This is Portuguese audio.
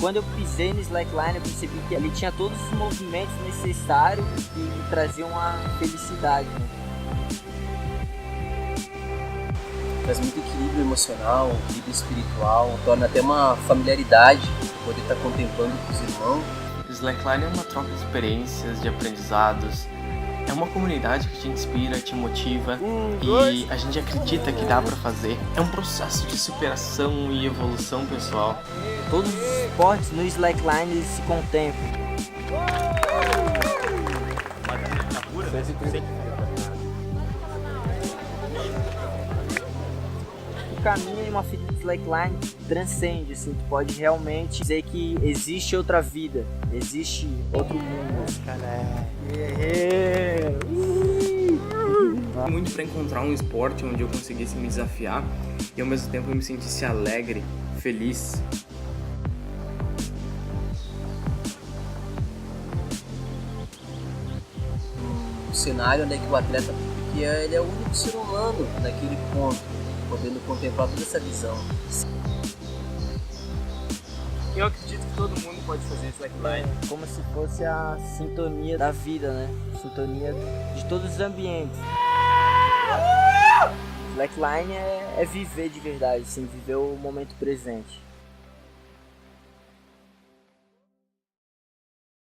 quando eu pisei no slackline, eu percebi que ele tinha todos os movimentos necessários e me traziam uma felicidade, né? Traz muito equilíbrio emocional, equilíbrio espiritual, torna até uma familiaridade, poder estar contemplando com os irmãos. Slackline é uma troca de experiências, de aprendizados. É uma comunidade que te inspira, te motiva e a gente acredita que dá pra fazer. É um processo de superação e evolução pessoal. Todos os esportes no slackline eles se contemplam. O caminho em uma fita de slackline transcende, assim, tu pode realmente dizer que existe outra vida, existe outro mundo. Muito para encontrar um esporte onde eu conseguisse me desafiar e ao mesmo tempo eu me sentisse alegre, feliz. Um cenário onde o atleta, porque ele é o único ser humano naquele ponto, podendo contemplar toda essa visão. Eu acredito que todo mundo pode fazer slackline. Como se fosse a sintonia da vida, né? Sintonia de todos os ambientes. Slackline é viver de verdade, assim, viver o momento presente.